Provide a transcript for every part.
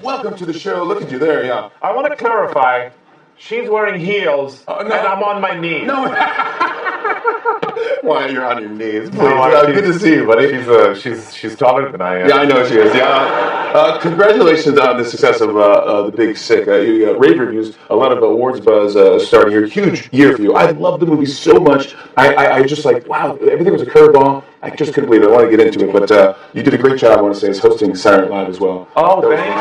Welcome to the show. Look at you there, yeah. I want to clarify. She's wearing heels, no. and I'm on my knees. No. Why you're on your knees? Please. Good to see you, buddy. She's taller than I am. Yeah, I know she is. Yeah. Congratulations on the success of The Big Sick. You got rave reviews, a lot of awards buzz starting here. Huge year for you. I love the movie so much. I just like, wow, everything was a curveball. I just couldn't believe it. I want to get into it, but you did a great job, I want to say, as hosting Saturday Night Live as well. Oh, thank you.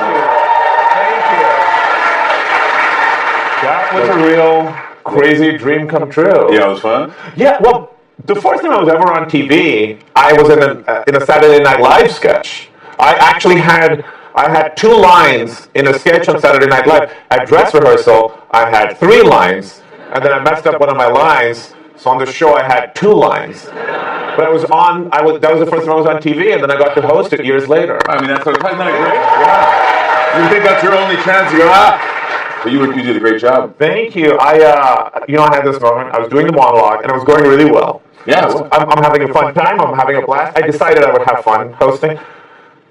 That was a real crazy dream come true. Yeah, it was fun? Yeah, well, the first time I was ever on TV, I was in a Saturday Night Live sketch. I had 2 lines in a sketch on Saturday Night Live. At dress rehearsal, I had 3 lines, and then I messed up one of my lines, so on the show I had 2 lines. But that was the first time I was on TV, and then I got to host it years later. I mean, that's not great? Yeah. You think that's your only chance? You go, But you did a great job. Thank you. I had this moment. I was doing the monologue, and it was going really well. Yeah. I'm having a fun time. I'm having a blast. I decided I would have fun hosting.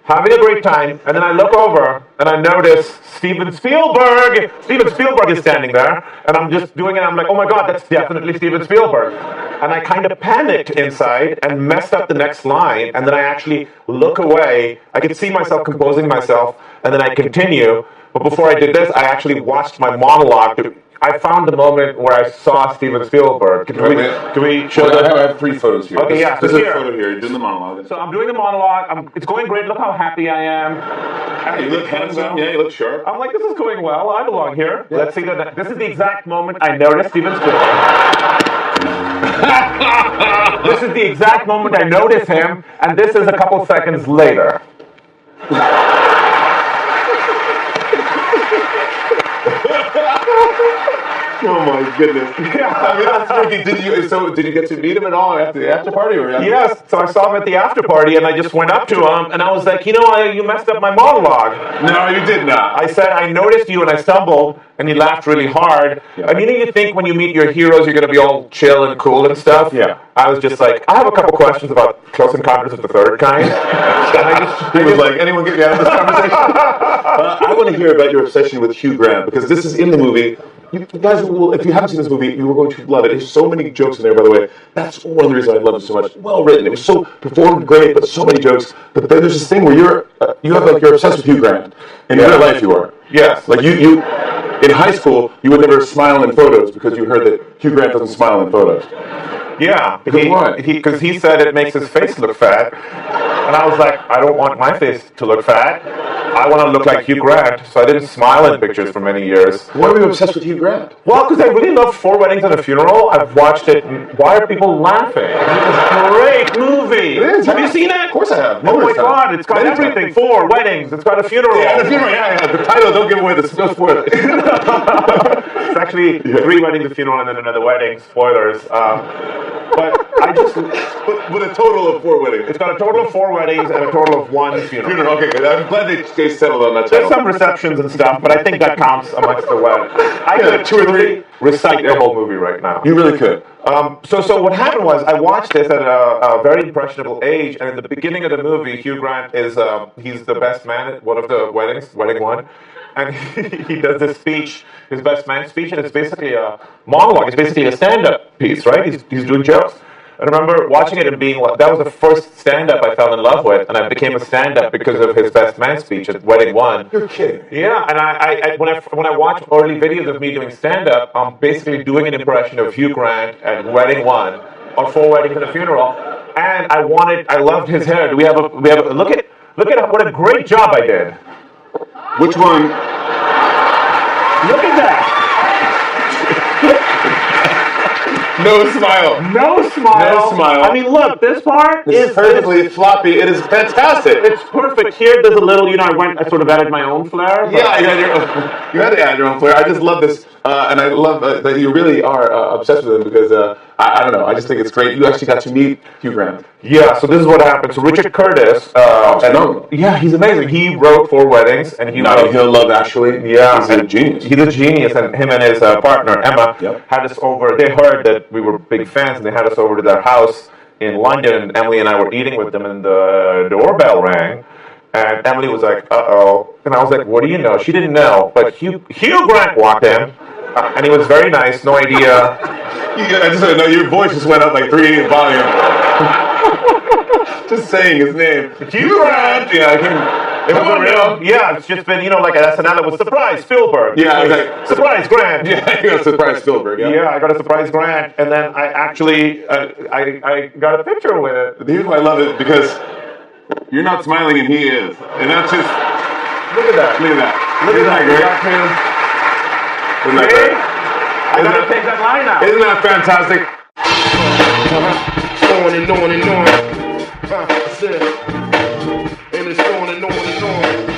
Having a great time, and then I look over, and I notice Steven Spielberg. Steven Spielberg is standing there, and I'm just doing it. I'm like, oh my God, that's definitely Steven Spielberg. And I kind of panicked inside and messed up the next line, and then I actually look away. I could see myself composing myself, and then I continue. But before I did this, I actually watched my monologue. I found the moment where I saw Steven Spielberg. Can we show that? I have 3 photos here. Okay, This is a photo here. You're doing the monologue. So I'm doing the monologue. It's going great. Look how happy I am. You look handsome. Yeah, you look sharp. I'm like, this is going well. I belong here. Yeah. Let's see. This is the exact moment I noticed Steven Spielberg. This is the exact moment I noticed him, and this is a couple seconds later. Oh my goodness! Yeah, I mean that's freaky. Did you get to meet him at all after the after party? Yes. So I saw him at the after party, and I just went up to him, and I was like, you messed up my monologue. No, you did not. I said I noticed you, and I stumbled, and he laughed really hard. Yeah. I mean, you think when you meet your heroes, you're going to be all chill and cool and stuff. Yeah. I was just like, I have a couple questions about Close Encounters of the Third Kind. He was like, anyone get me out of this conversation? I want to hear about your obsession with Hugh Grant, because this is in the movie. You guys, if you haven't seen this movie, you are going to love it. There's so many jokes in there, by the way. That's one of the reasons I love it so much. Well written. It was so performed great, but so many jokes. But then there's this thing where you're obsessed with Hugh Grant. In real life, you are. Yes. Like you in high school, you would never smile in photos because you heard that Hugh Grant doesn't smile in photos. Yeah. Why? Because he said it makes his face look fat. And I was like, I don't want my face to look fat. I want to look like Hugh Grant, so I didn't smile in pictures for many years. Why are you obsessed with Hugh Grant? Well, because I really love 4 Weddings and a Funeral. I've watched it. Why are people laughing? It's a great movie. It is. Have you seen it? Of course I have. Oh my God, it's got everything. 4 weddings. It's got a funeral. Yeah, the funeral. Yeah. The title, don't give away the spoiler. It's actually 3 weddings, a funeral, and then another wedding. Spoilers. But I just... With a total of 4 weddings. It's got a total of 4 weddings and a total of 1 funeral. Okay, good. I'm glad they settled on that title. There's some receptions and stuff, but I think that counts amongst the wedding. I could 2 or 3 recite the whole movie right now. You really could. So what happened was I watched this at a very impressionable age, and in the beginning of the movie, Hugh Grant is he's the best man at one of the weddings, wedding one, and he does this speech, his best man speech, and it's basically a monologue. It's basically a stand-up piece, right? He's doing jokes. I remember watching it and being like, that was the first stand-up I fell in love with, and I became a stand-up because of his best man speech at Wedding 1. You're kidding. Yeah, and when I watch early videos of me doing stand-up, I'm basically doing an impression of Hugh Grant at Wedding 1, or 4 Weddings and a Funeral, and I loved his hair. Look at what a great job I did. Which one? Look at that. No smile. No smile. No smile. I mean, look, this part is perfectly floppy. It is fantastic. It's perfect. Here, there's a little, I sort of added my own flair. Yeah, you had to add your own flair. I just love this, and I love that you really are obsessed with him because, I don't know, I just think it's great. You actually got to meet Hugh Grant. Yeah, so this is what happened. So Richard Curtis, yeah, he's amazing. He wrote 4 Weddings, and Notting Hill Love Actually. Yeah, he's a genius. He's a genius, and him and his partner Emma had us over. They heard that we were big fans, and they had us over to their house in London. And Emily and I were eating with them, and the doorbell rang. And Emily was like, uh-oh. And I was like, what do you know? She didn't know. But Hugh Grant walked in, and he was very nice, no idea. I just know your voice just went up like 3 volume. Just saying his name. Hugh Grant! Yeah, I can. It was a real, yeah, it's just been, like at SNL, it was surprise Spielberg. Yeah, exactly. Surprise Grant. Yeah, you got a surprise Spielberg. Yeah, I got a surprise Grant, and then I actually, I got a picture with it. Here's why I love it, because you're not smiling and he is. And that's just, Look at that. look at that. Look at Isn't that. Isn't that great? I gotta take that line out. Isn't that fantastic? On and on and on. That's it. And it's on and on and on.